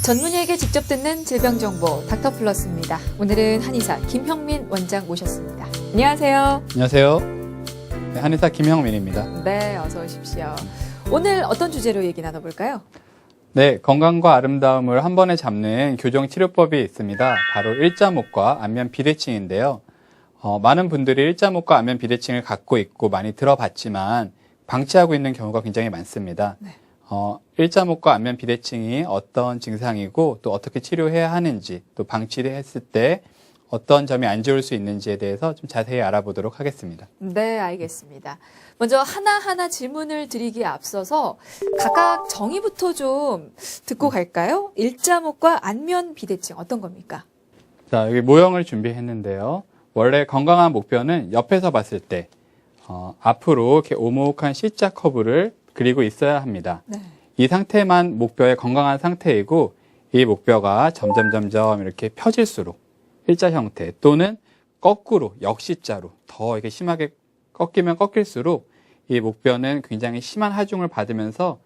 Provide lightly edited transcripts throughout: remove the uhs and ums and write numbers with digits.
전문의에게 직접 듣는 질병정보 닥터플러스입니다. 오늘은 한의사 김형민 원장 모셨습니다. 안녕하세요. 안녕하세요. 네, 한의사 김형민입니다. 네, 어서 오십시오. 오늘 어떤 주제로 얘기 나눠볼까요? 네, 건강과 아름다움을 한 번에 잡는 교정치료법이 있습니다. 바로 일자목과 안면 비대칭인데요. 많은 분들이 일자목과 안면 비대칭을 갖고 있고 많이 들어봤지만 방치하고 있는 경우가 굉장히 많습니다. 네. 일자목과 안면 비대칭이 어떤 증상이고 또 어떻게 치료해야 하는지 또 방치를 했을 때 어떤 점이 안 좋을 수 있는지에 대해서 좀 자세히 알아보도록 하겠습니다. 네, 알겠습니다. 먼저 하나하나 질문을 드리기에 앞서서 각각 정의부터 좀 듣고 갈까요? 일자목과 안면 비대칭 어떤 겁니까? 자, 여기 모형을 준비했는데요. 원래 건강한 목뼈는 옆에서 봤을 때 앞으로 이렇게 오목한 C자 커브를 그리고 있어야 합니다. 네. 이 상태만 목뼈의 건강한 상태이고 이 목뼈가 점점 이렇게 펴질수록 일자 형태 또는 거꾸로 역시자로 더 이렇게 심하게 꺾이면 꺾일수록 이 목뼈는 굉장히 심한 하중을 받으면서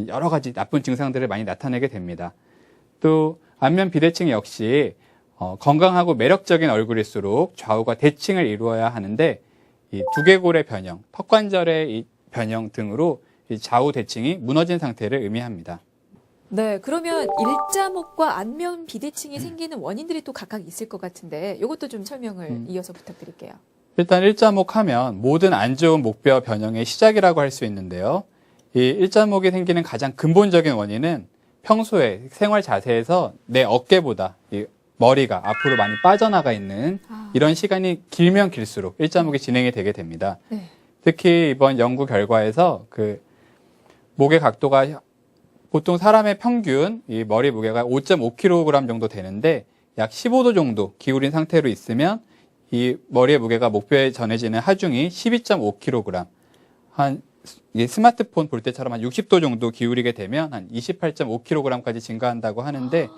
여러 가지 나쁜 증상들을 많이 나타내게 됩니다. 또 안면 비대칭 역시 건강하고 매력적인 얼굴일수록 좌우가 대칭을 이루어야 하는데 이 두개골의 변형, 턱관절의 이 변형 등으로 이 좌우 대칭이 무너진 상태를 의미합니다. 네, 그러면 일자목과 안면 비대칭이 생기는 원인들이 또 각각 있을 것 같은데 이것도 좀 설명을 이어서 부탁드릴게요. 일단 일자목 하면 모든 안 좋은 목뼈 변형의 시작이라고 할 수 있는데요. 이 일자목이 생기는 가장 근본적인 원인은 평소에 생활 자세에서 내 어깨보다 이 머리가 앞으로 많이 빠져나가 있는 이런 시간이 길면 길수록 일자목이 진행이 되게 됩니다. 네. 특히 이번 연구 결과에서 그 목의 각도가 보통 사람의 평균 이 머리 무게가 5.5kg 정도 되는데 약 15도 정도 기울인 상태로 있으면 이 머리의 무게가 목뼈에 전해지는 하중이 12.5kg. 한 스마트폰 볼 때처럼 한 60도 정도 기울이게 되면 한 28.5kg까지 증가한다고 하는데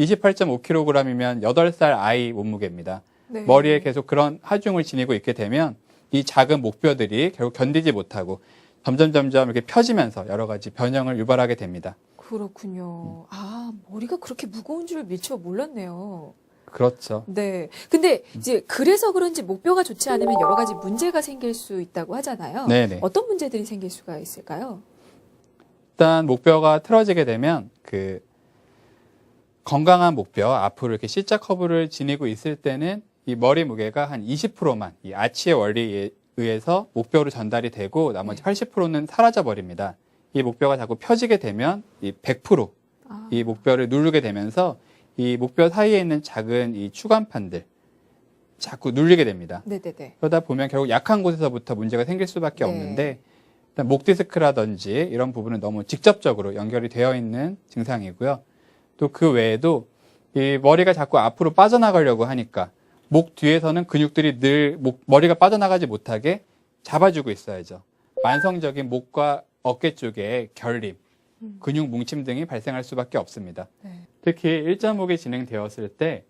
28.5kg이면 8살 아이 몸무게입니다. 네. 머리에 계속 그런 하중을 지니고 있게 되면 이 작은 목뼈들이 결국 견디지 못하고 점점 이렇게 펴지면서 여러 가지 변형을 유발하게 됩니다. 그렇군요. 아, 머리가 그렇게 무거운 줄 미처 몰랐네요. 그렇죠. 네. 근데 이제 그래서 그런지 목뼈가 좋지 않으면 여러 가지 문제가 생길 수 있다고 하잖아요. 네네. 어떤 문제들이 생길 수가 있을까요? 일단 목뼈가 틀어지게 되면 그 건강한 목뼈 앞으로 이렇게 C자 커브를 지니고 있을 때는 이 머리 무게가 한 20%만 이 아치의 원리에 의해서 목뼈로 전달이 되고 나머지 80%는 사라져 버립니다. 이 목뼈가 자꾸 펴지게 되면 이 100% 이 목뼈를 누르게 되면서 이 목뼈 사이에 있는 작은 이 추간판들 자꾸 눌리게 됩니다. 네네네. 그러다 보면 결국 약한 곳에서부터 문제가 생길 수밖에 네. 없는데 일단 목 디스크라든지 이런 부분은 너무 직접적으로 연결이 되어 있는 증상이고요. 또 그 외에도 이 머리가 자꾸 앞으로 빠져나가려고 하니까 목 뒤에서는 근육들이 늘 머리가 빠져나가지 못하게 잡아주고 있어야죠. 만성적인 목과 어깨 쪽에 결림, 근육 뭉침 등이 발생할 수밖에 없습니다. 네. 특히 일자목이 진행되었을 때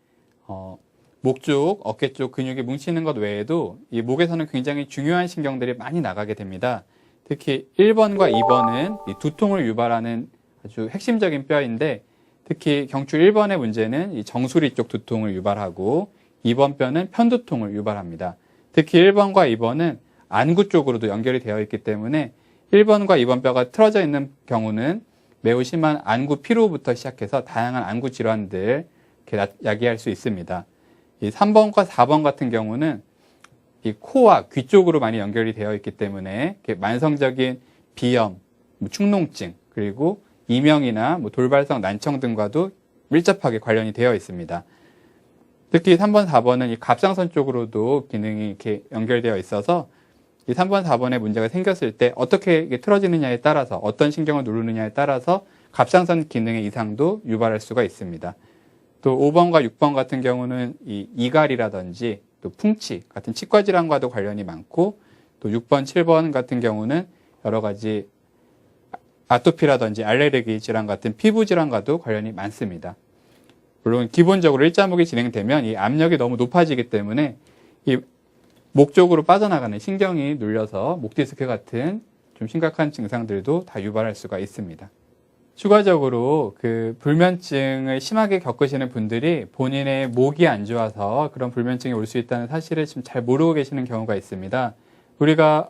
목 쪽, 어깨 쪽 근육이 뭉치는 것 외에도 이 목에서는 굉장히 중요한 신경들이 많이 나가게 됩니다. 특히 1번과 2번은 이 두통을 유발하는 아주 핵심적인 뼈인데 특히 경추 1번의 문제는 이 정수리 쪽 두통을 유발하고 2번 뼈는 편두통을 유발합니다. 특히 1번과 2번은 안구 쪽으로도 연결이 되어 있기 때문에 1번과 2번 뼈가 틀어져 있는 경우는 매우 심한 안구 피로부터 시작해서 다양한 안구 질환들 이렇게 야기할 수 있습니다. 이 3번과 4번 같은 경우는 이 코와 귀 쪽으로 많이 연결이 되어 있기 때문에 이렇게 만성적인 비염, 축농증, 그리고 이명이나 돌발성 난청 등과도 밀접하게 관련이 되어 있습니다. 특히 3번, 4번은 이 갑상선 쪽으로도 기능이 이렇게 연결되어 있어서 이 3번, 4번에 문제가 생겼을 때 어떻게 이게 틀어지느냐에 따라서 어떤 신경을 누르느냐에 따라서 갑상선 기능의 이상도 유발할 수가 있습니다. 또 5번과 6번 같은 경우는 이 이갈이라든지 또 풍치 같은 치과 질환과도 관련이 많고 또 6번, 7번 같은 경우는 여러 가지 아토피라든지 알레르기 질환 같은 피부 질환과도 관련이 많습니다. 물론 기본적으로 일자목이 진행되면 이 압력이 너무 높아지기 때문에 이 목 쪽으로 빠져나가는 신경이 눌려서 목 디스크 같은 좀 심각한 증상들도 다 유발할 수가 있습니다. 추가적으로 그 불면증을 심하게 겪으시는 분들이 본인의 목이 안 좋아서 그런 불면증이 올 수 있다는 사실을 지금 잘 모르고 계시는 경우가 있습니다. 우리가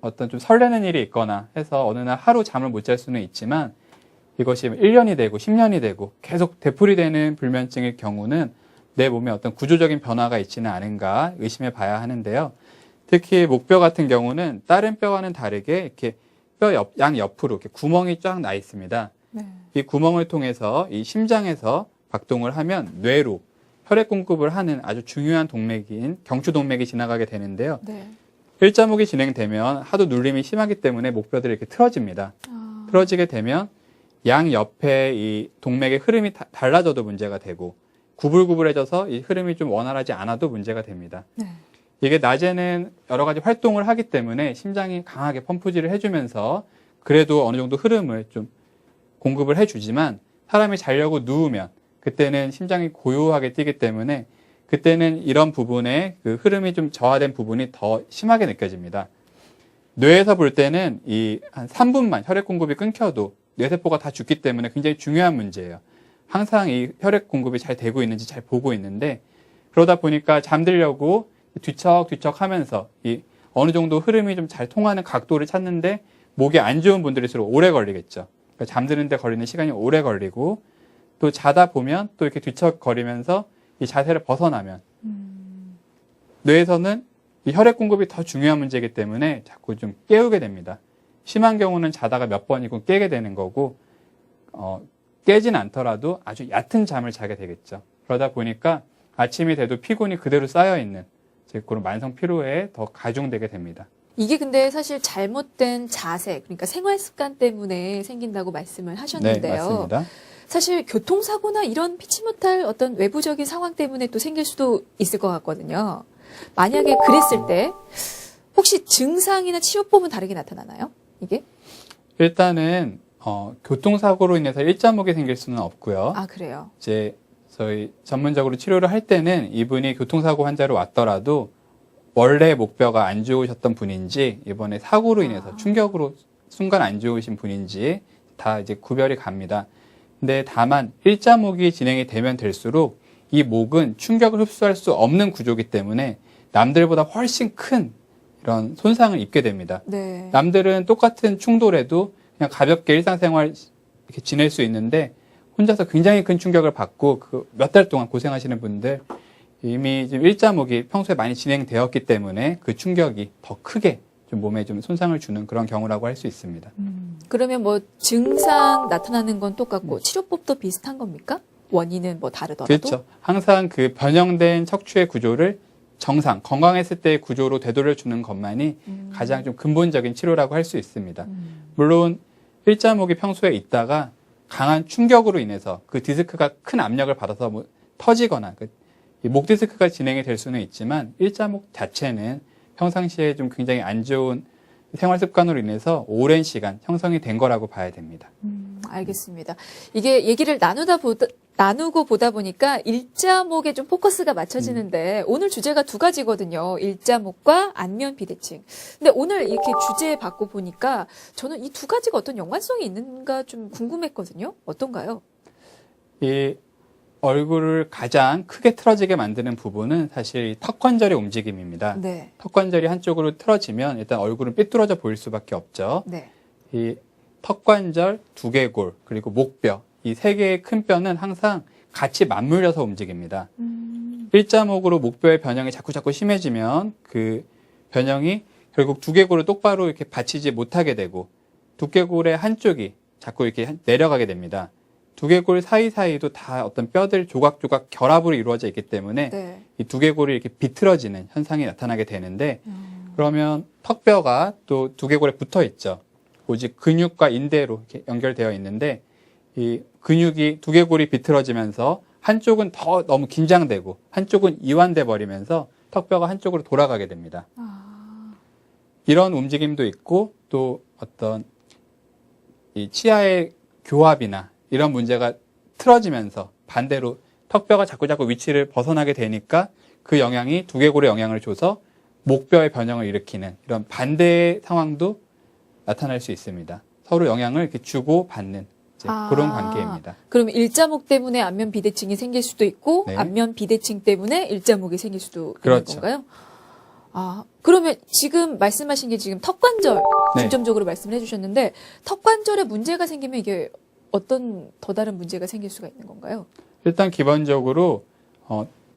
어떤 좀 설레는 일이 있거나 해서 어느 날 하루 잠을 못 잘 수는 있지만 이것이 1년이 되고 10년이 되고 계속 되풀이되는 불면증의 경우는 내 몸에 어떤 구조적인 변화가 있지는 않은가 의심해 봐야 하는데요. 특히 목뼈 같은 경우는 다른 뼈와는 다르게 이렇게 뼈 양 옆으로 이렇게 구멍이 쫙 나 있습니다. 네. 이 구멍을 통해서 이 심장에서 박동을 하면 뇌로 혈액 공급을 하는 아주 중요한 동맥인 경추동맥이 지나가게 되는데요. 네. 일자목이 진행되면 하도 눌림이 심하기 때문에 목뼈들이 이렇게 틀어집니다. 틀어지게 되면 양 옆에 이 동맥의 흐름이 달라져도 문제가 되고 구불구불해져서 이 흐름이 좀 원활하지 않아도 문제가 됩니다. 네. 이게 낮에는 여러 가지 활동을 하기 때문에 심장이 강하게 펌프질을 해주면서 그래도 어느 정도 흐름을 좀 공급을 해주지만 사람이 자려고 누우면 그때는 심장이 고요하게 뛰기 때문에 그때는 이런 부분에 그 흐름이 좀 저하된 부분이 더 심하게 느껴집니다. 뇌에서 볼 때는 이 한 3분만 혈액 공급이 끊겨도 뇌세포가 다 죽기 때문에 굉장히 중요한 문제예요. 항상 이 혈액 공급이 잘 되고 있는지 잘 보고 있는데 그러다 보니까 잠들려고 뒤척뒤척 하면서 이 어느 정도 흐름이 좀 잘 통하는 각도를 찾는데 목이 안 좋은 분들일수록 오래 걸리겠죠. 그러니까 잠드는데 걸리는 시간이 오래 걸리고 또 자다 보면 또 이렇게 뒤척거리면서 이 자세를 벗어나면 뇌에서는 이 혈액 공급이 더 중요한 문제이기 때문에 자꾸 좀 깨우게 됩니다. 심한 경우는 자다가 몇 번이고 깨게 되는 거고 깨진 않더라도 아주 얕은 잠을 자게 되겠죠. 그러다 보니까 아침이 돼도 피곤이 그대로 쌓여있는 그런 만성 피로에 더 가중되게 됩니다. 이게 근데 사실 잘못된 자세, 그러니까 생활 습관 때문에 생긴다고 말씀을 하셨는데요. 네, 맞습니다. 사실 교통사고나 이런 피치 못할 어떤 외부적인 상황 때문에 또 생길 수도 있을 것 같거든요. 만약에 그랬을 때 혹시 증상이나 치료법은 다르게 나타나나요? 이게? 일단은 교통사고로 인해서 일자목이 생길 수는 없고요. 아, 그래요? 이제 저희 전문적으로 치료를 할 때는 이분이 교통사고 환자로 왔더라도 원래 목뼈가 안 좋으셨던 분인지 이번에 사고로 인해서 충격으로 순간 안 좋으신 분인지 다 이제 구별이 갑니다. 근데 다만 일자목이 진행이 되면 될수록 이 목은 충격을 흡수할 수 없는 구조이기 때문에 남들보다 훨씬 큰 이런 손상을 입게 됩니다. 네. 남들은 똑같은 충돌에도 그냥 가볍게 일상생활 이렇게 지낼 수 있는데 혼자서 굉장히 큰 충격을 받고 그 몇 달 동안 고생하시는 분들 이미 지금 일자목이 평소에 많이 진행되었기 때문에 그 충격이 더 크게 좀 몸에 좀 손상을 주는 그런 경우라고 할 수 있습니다. 그러면 뭐 증상 나타나는 건 똑같고 치료법도 비슷한 겁니까? 원인은 뭐 다르더라도? 그렇죠. 항상 그 변형된 척추의 구조를 정상, 건강했을 때의 구조로 되돌려주는 것만이 가장 좀 근본적인 치료라고 할 수 있습니다. 물론 일자목이 평소에 있다가 강한 충격으로 인해서 그 디스크가 큰 압력을 받아서 뭐 터지거나 목 디스크가 진행이 될 수는 있지만 일자목 자체는 평상시에 좀 굉장히 안 좋은 생활 습관으로 인해서 오랜 시간 형성이 된 거라고 봐야 됩니다. 알겠습니다. 이게 얘기를 나누고 보다 보니까 일자목에 좀 포커스가 맞춰지는데 오늘 주제가 두 가지거든요. 일자목과 안면 비대칭. 근데 오늘 이렇게 주제 받고 보니까 저는 이 두 가지가 어떤 연관성이 있는가 좀 궁금했거든요. 어떤가요? 이 얼굴을 가장 크게 틀어지게 만드는 부분은 사실 이 턱관절의 움직임입니다. 네. 턱관절이 한쪽으로 틀어지면 일단 얼굴은 삐뚤어져 보일 수밖에 없죠. 네. 이 턱관절, 두개골, 그리고 목뼈, 이 세 개의 큰 뼈는 항상 같이 맞물려서 움직입니다. 일자목으로 목뼈의 변형이 자꾸 심해지면 그 변형이 결국 두개골을 똑바로 이렇게 받치지 못하게 되고 두개골의 한쪽이 자꾸 이렇게 내려가게 됩니다. 두개골 사이사이도 다 어떤 뼈들 조각조각 결합으로 이루어져 있기 때문에 네. 이 두개골이 이렇게 비틀어지는 현상이 나타나게 되는데 그러면 턱뼈가 또 두개골에 붙어 있죠. 오직 근육과 인대로 이렇게 연결되어 있는데 이 근육이 두개골이 비틀어지면서 한쪽은 더 너무 긴장되고 한쪽은 이완돼 버리면서 턱뼈가 한쪽으로 돌아가게 됩니다. 이런 움직임도 있고 또 어떤 이 치아의 교합이나 이런 문제가 틀어지면서 반대로 턱뼈가 자꾸 위치를 벗어나게 되니까 그 영향이 두개골에 영향을 줘서 목뼈의 변형을 일으키는 이런 반대의 상황도 나타날 수 있습니다. 서로 영향을 이렇게 주고 받는 이제 그런 관계입니다. 그럼 일자목 때문에 안면 비대칭이 생길 수도 있고 네. 안면 비대칭 때문에 일자목이 생길 수도 그렇죠. 있는 건가요? 그러면 지금 말씀하신 게 지금 턱관절 네. 중점적으로 말씀을 해주셨는데 턱관절에 문제가 생기면 이게 어떤 더 다른 문제가 생길 수가 있는 건가요? 일단 기본적으로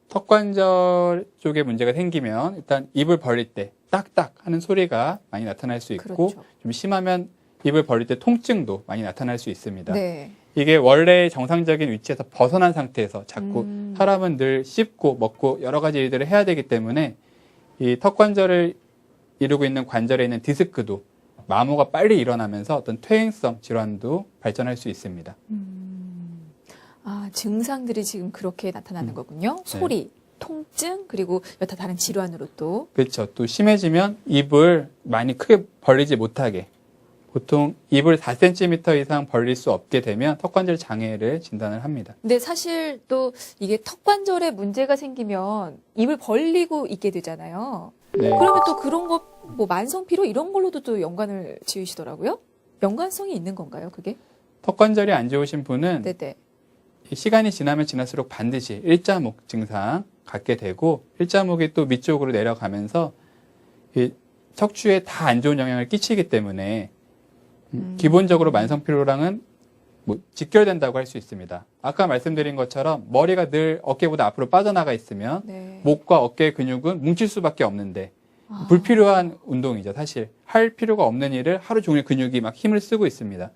턱관절 쪽에 문제가 생기면 일단 입을 벌릴 때 딱딱 하는 소리가 많이 나타날 수 있고 그렇죠. 좀 심하면 입을 벌릴 때 통증도 많이 나타날 수 있습니다. 네. 이게 원래 정상적인 위치에서 벗어난 상태에서 자꾸 사람은 늘 씹고 먹고 여러 가지 일들을 해야 되기 때문에 이 턱관절을 이루고 있는 관절에 있는 디스크도 마모가 빨리 일어나면서 어떤 퇴행성 질환도 발전할 수 있습니다. 증상들이 지금 그렇게 나타나는 거군요. 네. 소리, 통증, 그리고 여타 다른 질환으로 또. 그렇죠. 또 심해지면 입을 많이 크게 벌리지 못하게 보통 입을 4cm 이상 벌릴 수 없게 되면 턱관절 장애를 진단을 합니다. 근데 사실 또 이게 턱관절에 문제가 생기면 입을 벌리고 있게 되잖아요. 네. 그러면 또 그런 거, 뭐 만성피로 이런 걸로도 또 연관을 지으시더라고요. 연관성이 있는 건가요, 그게? 턱관절이 안 좋으신 분은 네네. 이 시간이 지나면 지날수록 반드시 일자목 증상 갖게 되고 일자목이 또 밑쪽으로 내려가면서 이 척추에 다 안 좋은 영향을 끼치기 때문에 기본적으로 만성피로랑은 뭐 직결된다고 할 수 있습니다. 아까 말씀드린 것처럼 머리가 늘 어깨보다 앞으로 빠져나가 있으면 네. 목과 어깨 근육은 뭉칠 수밖에 없는데 불필요한 운동이죠. 사실 할 필요가 없는 일을 하루 종일 근육이 막 힘을 쓰고 있습니다.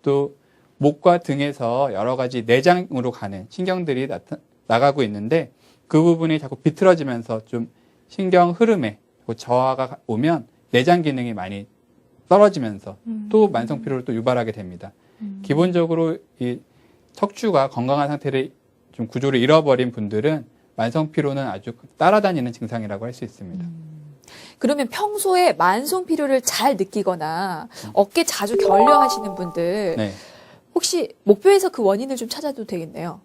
또 목과 등에서 여러 가지 내장으로 가는 신경들이 나가고 있는데 그 부분이 자꾸 비틀어지면서 좀 신경 흐름에 저하가 오면 내장 기능이 많이 떨어지면서 또 만성 피로를 또 유발하게 됩니다. 기본적으로 이 척추가 건강한 상태를 좀 구조를 잃어버린 분들은 만성 피로는 아주 따라다니는 증상이라고 할 수 있습니다. 그러면 평소에 만성 피로를 잘 느끼거나 어깨 자주 결려하시는 분들 네. 혹시 목뼈에서 그 원인을 좀 찾아도 되겠네요.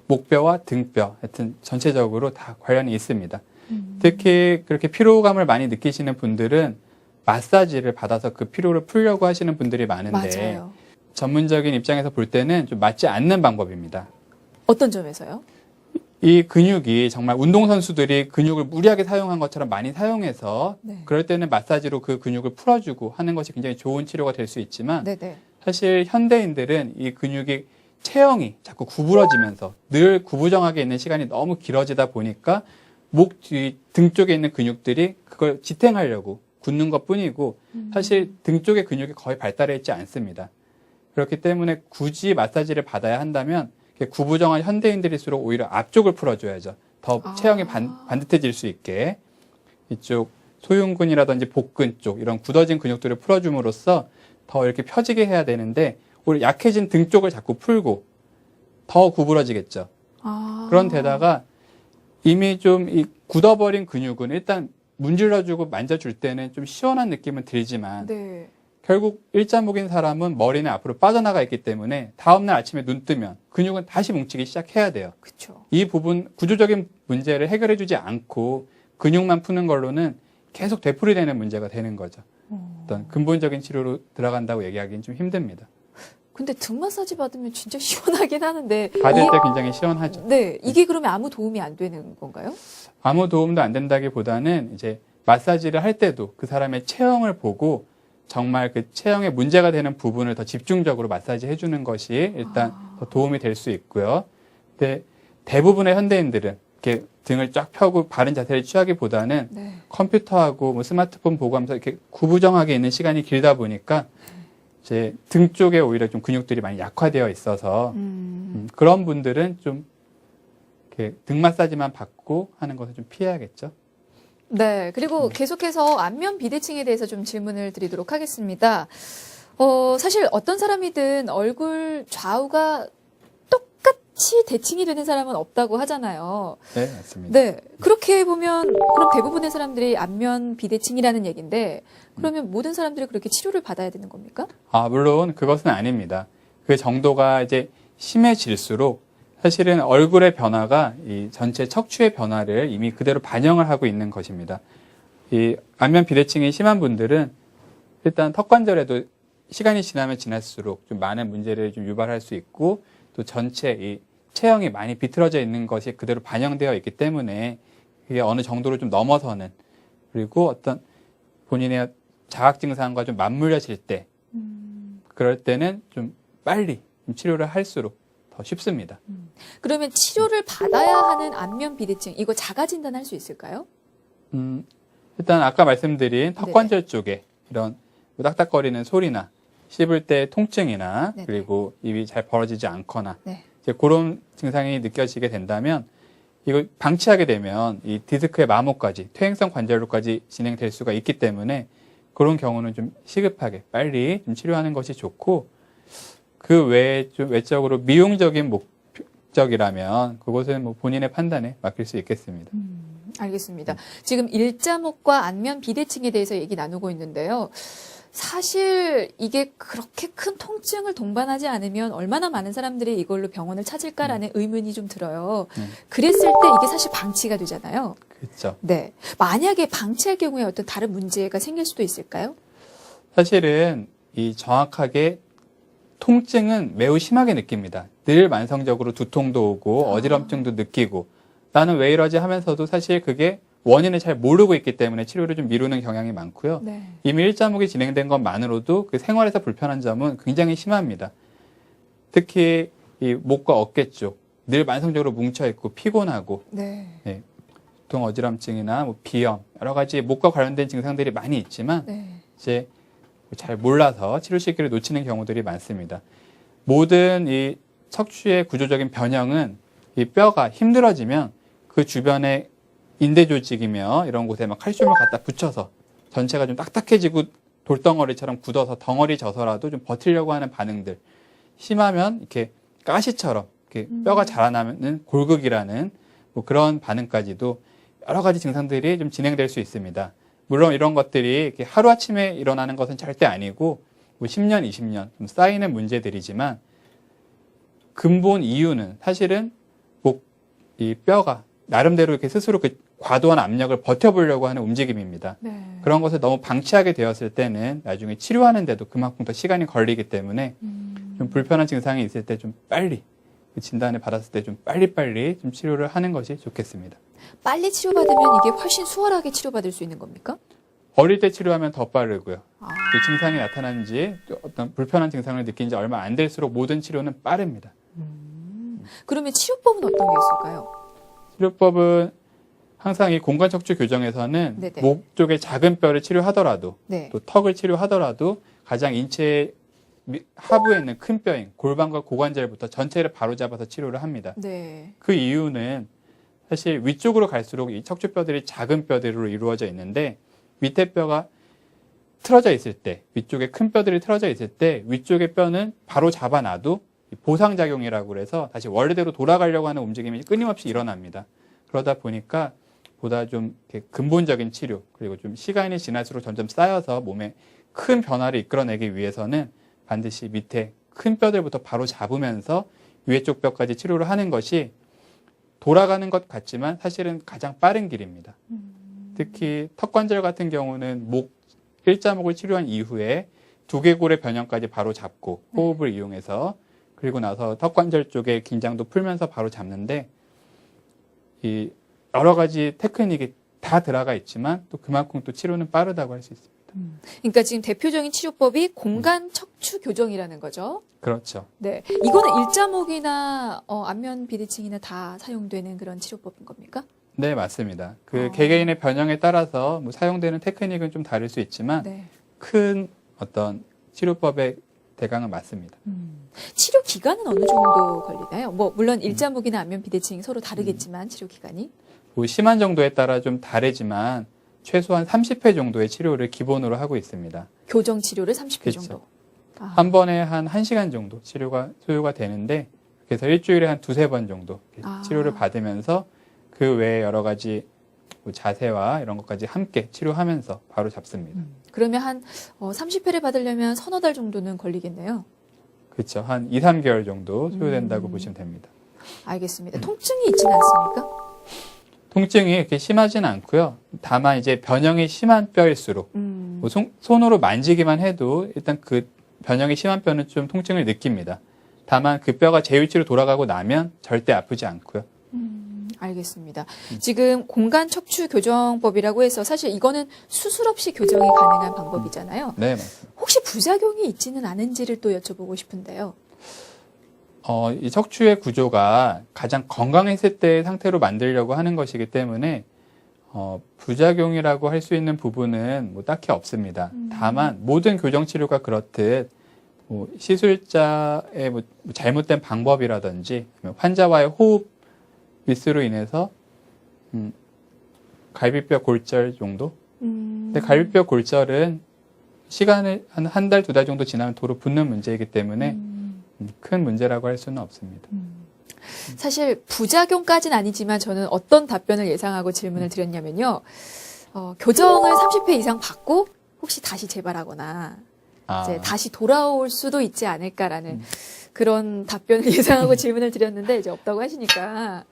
목뼈와 등뼈, 하여튼 전체적으로 다 관련이 있습니다. 특히 그렇게 피로감을 많이 느끼시는 분들은 마사지를 받아서 그 피로를 풀려고 하시는 분들이 많은데 맞아요. 전문적인 입장에서 볼 때는 좀 맞지 않는 방법입니다. 어떤 점에서요? 이 근육이 정말 운동선수들이 근육을 무리하게 사용한 것처럼 많이 사용해서 네. 그럴 때는 마사지로 그 근육을 풀어주고 하는 것이 굉장히 좋은 치료가 될 수 있지만 네네. 사실 현대인들은 이 근육이 체형이 자꾸 구부러지면서 늘 구부정하게 있는 시간이 너무 길어지다 보니까 목 뒤, 등 쪽에 있는 근육들이 그걸 지탱하려고 굳는 것 뿐이고 사실 등 쪽의 근육이 거의 발달해 있지 않습니다. 그렇기 때문에 굳이 마사지를 받아야 한다면 구부정한 현대인들일수록 오히려 앞쪽을 풀어줘야죠. 더 체형이 반듯해질 수 있게 이쪽 소흉근이라든지 복근 쪽 이런 굳어진 근육들을 풀어줌으로써 더 이렇게 펴지게 해야 되는데 오히려 약해진 등 쪽을 자꾸 풀고 더 구부러지겠죠. 그런 데다가 이미 좀 이 굳어버린 근육은 일단 문질러주고 만져줄 때는 좀 시원한 느낌은 들지만 네. 결국 일자목인 사람은 머리는 앞으로 빠져나가 있기 때문에 다음날 아침에 눈 뜨면 근육은 다시 뭉치기 시작해야 돼요. 그렇죠. 이 부분 구조적인 문제를 해결해주지 않고 근육만 푸는 걸로는 계속 되풀이되는 문제가 되는 거죠. 어떤 근본적인 치료로 들어간다고 얘기하기는 좀 힘듭니다. 근데 등 마사지 받으면 진짜 시원하긴 하는데 받을 때 굉장히 시원하죠. 네, 이게 그러면 아무 도움이 안 되는 건가요? 아무 도움도 안 된다기보다는 이제 마사지를 할 때도 그 사람의 체형을 보고 정말 그 체형에 문제가 되는 부분을 더 집중적으로 마사지 해주는 것이 일단 더 도움이 될 수 있고요. 근데 대부분의 현대인들은 이렇게 등을 쫙 펴고 바른 자세를 취하기보다는 네. 컴퓨터하고 뭐 스마트폰 보고 하면서 이렇게 구부정하게 있는 시간이 길다 보니까 이제 등 쪽에 오히려 좀 근육들이 많이 약화되어 있어서 그런 분들은 좀 이렇게 등 마사지만 받고 하는 것을 좀 피해야겠죠. 네, 그리고 계속해서 안면 비대칭에 대해서 좀 질문을 드리도록 하겠습니다. 사실 어떤 사람이든 얼굴 좌우가 똑같이 대칭이 되는 사람은 없다고 하잖아요. 네, 맞습니다. 네, 그렇게 보면 그럼 대부분의 사람들이 안면 비대칭이라는 얘기인데 그러면 모든 사람들이 그렇게 치료를 받아야 되는 겁니까? 물론 그것은 아닙니다. 그 정도가 이제 심해질수록 사실은 얼굴의 변화가 이 전체 척추의 변화를 이미 그대로 반영을 하고 있는 것입니다. 이 안면 비대칭이 심한 분들은 일단 턱관절에도 시간이 지나면 지날수록 좀 많은 문제를 좀 유발할 수 있고 또 전체 이 체형이 많이 비틀어져 있는 것이 그대로 반영되어 있기 때문에 그게 어느 정도로 좀 넘어서는 그리고 어떤 본인의 자각 증상과 좀 맞물려질 때 그럴 때는 좀 빨리 좀 치료를 할수록 더 쉽습니다. 그러면 치료를 받아야 하는 안면 비대증 이거 자가 진단할 수 있을까요? 일단 아까 말씀드린 턱관절 쪽에 이런 딱딱거리는 소리나 씹을 때 통증이나 네네. 그리고 입이 잘 벌어지지 않거나 네. 이제 그런 증상이 느껴지게 된다면 이걸 방치하게 되면 이 디스크의 마모까지 퇴행성 관절로까지 진행될 수가 있기 때문에 그런 경우는 좀 시급하게 빨리 좀 치료하는 것이 좋고 그 외에 좀 외적으로 미용적인 목적이라면 그것은 뭐 본인의 판단에 맡길 수 있겠습니다. 알겠습니다. 지금 일자목과 안면 비대칭에 대해서 얘기 나누고 있는데요. 사실 이게 그렇게 큰 통증을 동반하지 않으면 얼마나 많은 사람들이 이걸로 병원을 찾을까라는 의문이 좀 들어요. 그랬을 때 이게 사실 방치가 되잖아요. 그렇죠. 네. 만약에 방치할 경우에 어떤 다른 문제가 생길 수도 있을까요? 사실은 이 정확하게 통증은 매우 심하게 느낍니다. 늘 만성적으로 두통도 오고 어지럼증도 느끼고 나는 왜 이러지 하면서도 사실 그게 원인을 잘 모르고 있기 때문에 치료를 좀 미루는 경향이 많고요. 네. 이미 일자목이 진행된 것만으로도 그 생활에서 불편한 점은 굉장히 심합니다. 특히 이 목과 어깨 쪽 늘 만성적으로 뭉쳐있고 피곤하고 네. 두통 어지럼증이나 뭐 비염 여러 가지 목과 관련된 증상들이 많이 있지만 네. 이제 잘 몰라서 치료 시기를 놓치는 경우들이 많습니다. 모든 이 척추의 구조적인 변형은 이 뼈가 힘들어지면 그 주변에 인대 조직이며 이런 곳에 막 칼슘을 갖다 붙여서 전체가 좀 딱딱해지고 돌덩어리처럼 굳어서 덩어리 져서라도 좀 버티려고 하는 반응들. 심하면 이렇게 가시처럼 이렇게 뼈가 자라나는 골극이라는 뭐 그런 반응까지도 여러 가지 증상들이 좀 진행될 수 있습니다. 물론 이런 것들이 이렇게 하루아침에 일어나는 것은 절대 아니고 뭐 10년, 20년 좀 쌓이는 문제들이지만 근본 이유는 사실은 이 뼈가 나름대로 이렇게 스스로 그 과도한 압력을 버텨보려고 하는 움직임입니다. 네. 그런 것을 너무 방치하게 되었을 때는 나중에 치료하는데도 그만큼 더 시간이 걸리기 때문에 좀 불편한 증상이 있을 때 좀 빨리 그 진단을 받았을 때 좀 빨리빨리 좀 치료를 하는 것이 좋겠습니다. 빨리 치료받으면 이게 훨씬 수월하게 치료받을 수 있는 겁니까? 어릴 때 치료하면 더 빠르고요. 아. 그 증상이 나타난 지 또 어떤 불편한 증상을 느낀 지 얼마 안 될수록 모든 치료는 빠릅니다. 그러면 치료법은 어떤 게 있을까요? 치료법은 항상 이 공간척추 교정에서는 네네. 목 쪽의 작은 뼈를 치료하더라도 네. 또 턱을 치료하더라도 가장 인체 하부에 있는 큰 뼈인 골반과 고관절부터 전체를 바로잡아서 치료를 합니다. 네. 그 이유는 사실 위쪽으로 갈수록 이 척추뼈들이 작은 뼈들로 이루어져 있는데 밑에 뼈가 틀어져 있을 때 위쪽에 큰 뼈들이 틀어져 있을 때 위쪽의 뼈는 바로 잡아놔도 보상작용이라고 해서 다시 원래대로 돌아가려고 하는 움직임이 끊임없이 일어납니다. 그러다 보니까 보다 좀 이렇게 근본적인 치료 그리고 좀 시간이 지날수록 점점 쌓여서 몸에 큰 변화를 이끌어내기 위해서는 반드시 밑에 큰 뼈들부터 바로 잡으면서 위에 쪽 뼈까지 치료를 하는 것이 돌아가는 것 같지만 사실은 가장 빠른 길입니다. 특히 턱관절 같은 경우는 일자목을 치료한 이후에 두개골의 변형까지 바로 잡고 호흡을 이용해서 그리고 나서 턱관절 쪽에 긴장도 풀면서 바로 잡는데 이 여러 가지 테크닉이 다 들어가 있지만 또 그만큼 또 치료는 빠르다고 할 수 있습니다. 그러니까 지금 대표적인 치료법이 공간 척추 교정이라는 거죠. 그렇죠. 네. 이거는 일자목이나 안면 비대칭이나 다 사용되는 그런 치료법인 겁니까? 네, 맞습니다. 그 개개인의 변형에 따라서 뭐 사용되는 테크닉은 좀 다를 수 있지만 네. 큰 어떤 치료법의 대강은 맞습니다. 치료 기간은 어느 정도 걸리나요? 뭐 물론 일자목이나 안면 비대칭이 서로 다르겠지만 치료 기간이 뭐 심한 정도에 따라 좀 다르지만 최소한 30회 정도의 치료를 기본으로 하고 있습니다. 교정 치료를 30회 그렇죠. 정도. 아. 한 번에 한 1시간 정도 치료가 소요가 되는데 그래서 일주일에 한 두세 번 정도 치료를 받으면서 그 외에 여러 가지 뭐 자세와 이런 것까지 함께 치료하면서 바로 잡습니다. 그러면 한 30회를 받으려면 서너 달 정도는 걸리겠네요. 그렇죠. 한 2, 3개월 정도 소요된다고 보시면 됩니다. 알겠습니다. 통증이 있지는 않습니까? 통증이 이렇게 심하지는 않고요. 다만 이제 변형이 심한 뼈일수록 뭐 손으로 만지기만 해도 일단 그 변형이 심한 뼈는 좀 통증을 느낍니다. 다만 그 뼈가 제 위치로 돌아가고 나면 절대 아프지 않고요. 알겠습니다. 지금 공간 척추 교정법이라고 해서 사실 이거는 수술 없이 교정이 가능한 방법이잖아요. 네, 맞습니다. 혹시 부작용이 있지는 않은지를 또 여쭤보고 싶은데요. 이 척추의 구조가 가장 건강했을 때의 상태로 만들려고 하는 것이기 때문에 부작용이라고 할 수 있는 부분은 뭐 딱히 없습니다. 다만 모든 교정 치료가 그렇듯 뭐 시술자의 뭐 잘못된 방법이라든지 환자와의 호흡 미스로 인해서 갈비뼈 골절 정도? 근데 갈비뼈 골절은 시간을 한 달, 두 달 정도 지나면 도로 붓는 문제이기 때문에 큰 문제라고 할 수는 없습니다. 사실 부작용까지는 아니지만 저는 어떤 답변을 예상하고 질문을 드렸냐면요. 교정을 30회 이상 받고 혹시 다시 재발하거나 이제 다시 돌아올 수도 있지 않을까라는 그런 답변을 예상하고 질문을 드렸는데 이제 없다고 하시니까.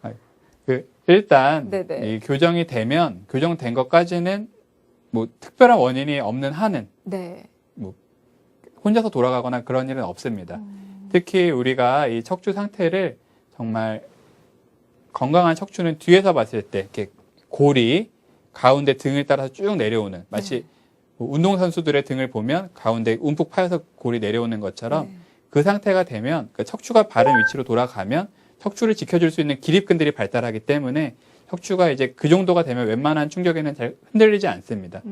일단 네네. 이 교정이 되면 교정된 것까지는 뭐 특별한 원인이 없는 한은 네. 뭐 혼자서 돌아가거나 그런 일은 없습니다. 특히 우리가 이 척추 상태를 정말 건강한 척추는 뒤에서 봤을 때 이렇게 골이 가운데 등을 따라서 쭉 내려오는 마치 뭐 운동선수들의 등을 보면 가운데 움푹 파여서 골이 내려오는 것처럼 그 상태가 되면 그 척추가 바른 위치로 돌아가면 척추를 지켜줄 수 있는 기립근들이 발달하기 때문에 척추가 이제 그 정도가 되면 웬만한 충격에는 잘 흔들리지 않습니다.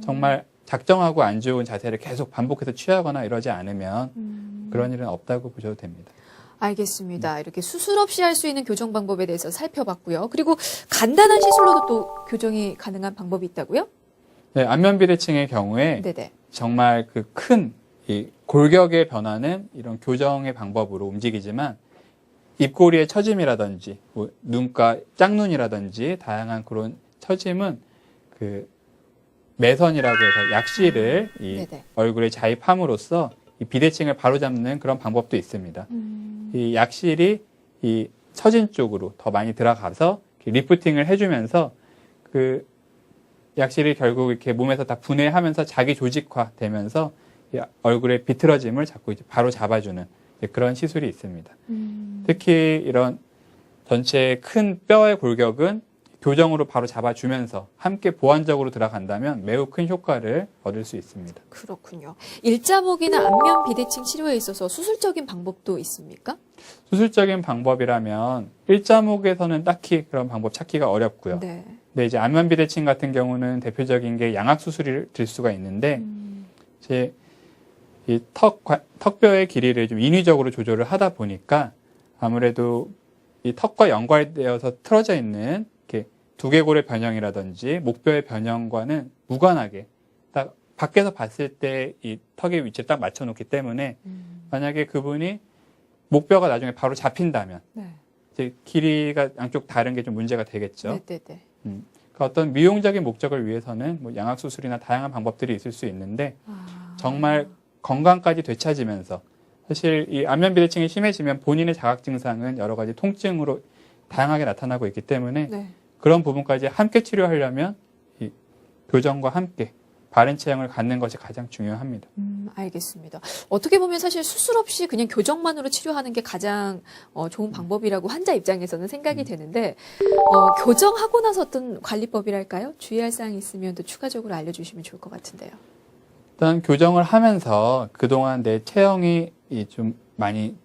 정말 작정하고 안 좋은 자세를 계속 반복해서 취하거나 이러지 않으면 그런 일은 없다고 보셔도 됩니다. 알겠습니다. 이렇게 수술 없이 할 수 있는 교정 방법에 대해서 살펴봤고요. 그리고 간단한 시술로도 또 교정이 가능한 방법이 있다고요? 네, 안면 비대칭의 경우에 네네. 정말 그 큰 이 골격의 변화는 이런 교정의 방법으로 움직이지만 입꼬리의 처짐이라든지 뭐 눈가 짝눈이라든지 다양한 그런 처짐은 그 매선이라고 해서 약실을 이 네네. 얼굴에 자입함으로써 이 비대칭을 바로잡는 그런 방법도 있습니다. 이 약실이 이 처진 쪽으로 더 많이 들어가서 리프팅을 해주면서 그 약실이 결국 이렇게 몸에서 다 분해하면서 자기 조직화 되면서 이 얼굴의 비틀어짐을 자꾸 이제 바로 잡아주는 그런 시술이 있습니다. 특히 이런 전체 큰 뼈의 골격은 교정으로 바로 잡아주면서 함께 보완적으로 들어간다면 매우 큰 효과를 얻을 수 있습니다. 그렇군요. 일자목이나 안면 비대칭 치료에 있어서 수술적인 방법도 있습니까? 수술적인 방법이라면 일자목에서는 딱히 그런 방법 찾기가 어렵고요. 네. 근데 이제 안면 비대칭 같은 경우는 대표적인 게 양악 수술이 될 수가 있는데 이제 이 턱뼈의 길이를 좀 인위적으로 조절을 하다 보니까 아무래도 이 턱과 연관되어서 틀어져 있는 이렇게 두개골의 변형이라든지 목뼈의 변형과는 무관하게 딱 밖에서 봤을 때 이 턱의 위치를 딱 맞춰놓기 때문에 만약에 그분이 목뼈가 나중에 바로 잡힌다면 네. 이제 길이가 양쪽 다른 게 좀 문제가 되겠죠. 네네네. 그러니까 어떤 미용적인 목적을 위해서는 뭐 양악 수술이나 다양한 방법들이 있을 수 있는데 정말 건강까지 되찾으면서 사실 이 안면 비대칭이 심해지면 본인의 자각 증상은 여러 가지 통증으로 다양하게 나타나고 있기 때문에 네. 그런 부분까지 함께 치료하려면 이 교정과 함께 바른 체형을 갖는 것이 가장 중요합니다. 알겠습니다. 어떻게 보면 사실 수술 없이 그냥 교정만으로 치료하는 게 가장 좋은 방법이라고 환자 입장에서는 생각이 되는데 교정하고 나서 어떤 관리법이랄까요? 주의할 사항이 있으면 또 추가적으로 알려주시면 좋을 것 같은데요. 일단 교정을 하면서 그동안 내 체형이 좀 많이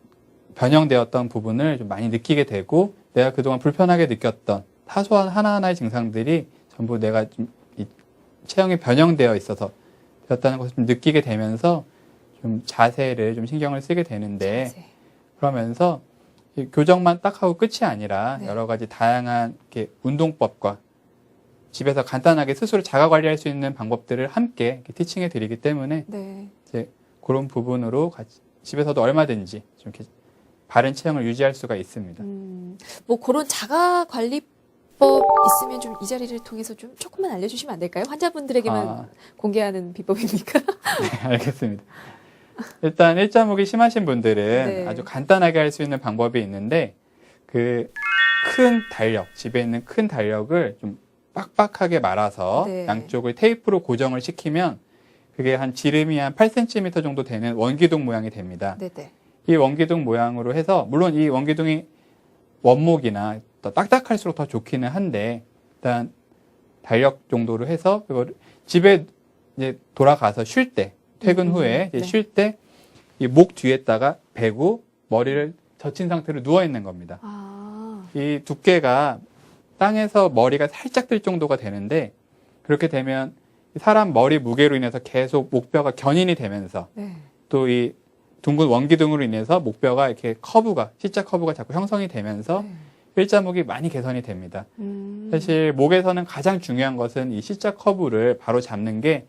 변형되었던 부분을 좀 많이 느끼게 되고 내가 그동안 불편하게 느꼈던 사소한 하나하나의 증상들이 전부 내가 좀 이 체형이 변형되어 있어서 되었다는 것을 좀 느끼게 되면서 좀 자세를 좀 신경을 쓰게 되는데 자세. 그러면서 이 교정만 딱 하고 끝이 아니라 네. 여러 가지 다양한 이렇게 운동법과 집에서 간단하게 스스로 자가 관리할 수 있는 방법들을 함께 이렇게 티칭해 드리기 때문에 네. 이제 그런 부분으로 같이 집에서도 얼마든지 좀 이렇게 바른 체형을 유지할 수가 있습니다. 뭐 그런 자가 관리법 있으면 좀 이 자리를 통해서 좀 조금만 알려주시면 안 될까요? 환자분들에게만 공개하는 비법입니까? 네, 알겠습니다. 일단 일자목이 심하신 분들은 네. 아주 간단하게 할 수 있는 방법이 있는데 그 큰 달력, 집에 있는 큰 달력을 좀 빡빡하게 말아서 네. 양쪽을 테이프로 고정을 시키면 그게 한 지름이 한 8cm 정도 되는 원기둥 모양이 됩니다. 네네. 이 원기둥 모양으로 해서 물론 이 원기둥이 원목이나 더 딱딱할수록 더 좋기는 한데 일단 달력 정도로 해서 그걸 집에 이제 돌아가서 쉴 때 퇴근 후에 이제 네. 쉴 때 이 목 뒤에다가 베고 머리를 젖힌 상태로 누워 있는 겁니다. 아, 이 두께가 땅에서 머리가 살짝 들 정도가 되는데 그렇게 되면 사람 머리 무게로 인해서 계속 목뼈가 견인이 되면서 네. 또 이 둥근 원기둥으로 인해서 목뼈가 이렇게 커브가 C자 커브가 자꾸 형성이 되면서 네. 일자목이 많이 개선이 됩니다. 사실 목에서는 가장 중요한 것은 이 C자 커브를 바로 잡는 게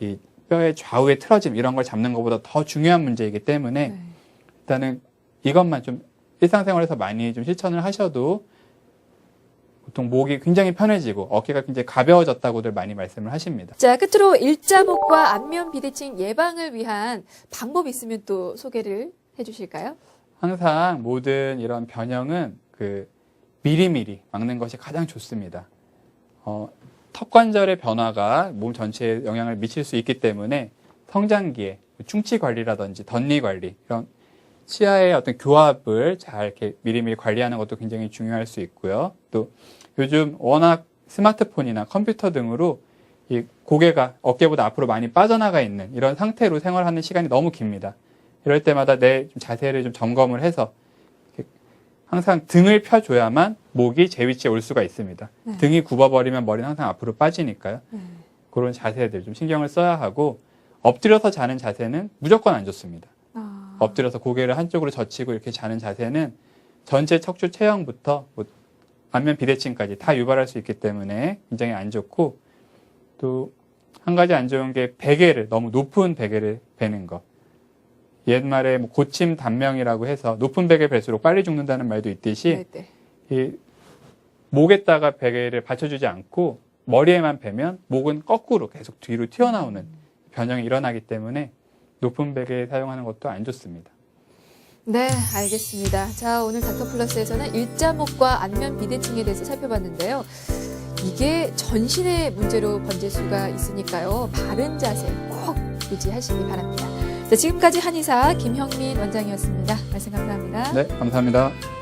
이 뼈의 좌우의 틀어짐 이런 걸 잡는 것보다 더 중요한 문제이기 때문에 네. 일단은 이것만 좀 일상생활에서 많이 좀 실천을 하셔도 보통 목이 굉장히 편해지고 어깨가 굉장히 가벼워졌다고들 많이 말씀을 하십니다. 자, 끝으로 일자목과 안면 비대칭 예방을 위한 방법 있으면 또 소개를 해주실까요? 항상 모든 이런 변형은 미리미리 막는 것이 가장 좋습니다. 턱 관절의 변화가 몸 전체에 영향을 미칠 수 있기 때문에 성장기에 충치 관리라든지 덧니 관리 이런 치아의 어떤 교합을 잘 이렇게 미리미리 관리하는 것도 굉장히 중요할 수 있고요. 또 요즘 워낙 스마트폰이나 컴퓨터 등으로 이 고개가 어깨보다 앞으로 많이 빠져나가 있는 이런 상태로 생활하는 시간이 너무 깁니다. 이럴 때마다 내 자세를 좀 점검을 해서 항상 등을 펴줘야만 목이 제 위치에 올 수가 있습니다. 네. 등이 굽어버리면 머리는 항상 앞으로 빠지니까요. 네. 그런 자세들 좀 신경을 써야 하고 엎드려서 자는 자세는 무조건 안 좋습니다. 아, 엎드려서 고개를 한쪽으로 젖히고 이렇게 자는 자세는 전체 척추 체형부터 안면 비대칭까지 다 유발할 수 있기 때문에 굉장히 안 좋고 또 한 가지 안 좋은 게 베개를 너무 높은 베개를 베는 것. 옛말에 고침 단명이라고 해서 높은 베개 벨수록 빨리 죽는다는 말도 있듯이 네네. 이 목에다가 베개를 받쳐주지 않고 머리에만 베면 목은 거꾸로 계속 뒤로 튀어나오는 변형이 일어나기 때문에 높은 베개 사용하는 것도 안 좋습니다. 네, 알겠습니다. 자, 오늘 닥터플러스에서는 일자목과 안면 비대칭에 대해서 살펴봤는데요. 이게 전신의 문제로 번질 수가 있으니까요. 바른 자세 꼭 유지하시기 바랍니다. 자, 지금까지 한의사 김형민 원장이었습니다. 말씀 감사합니다. 네, 감사합니다.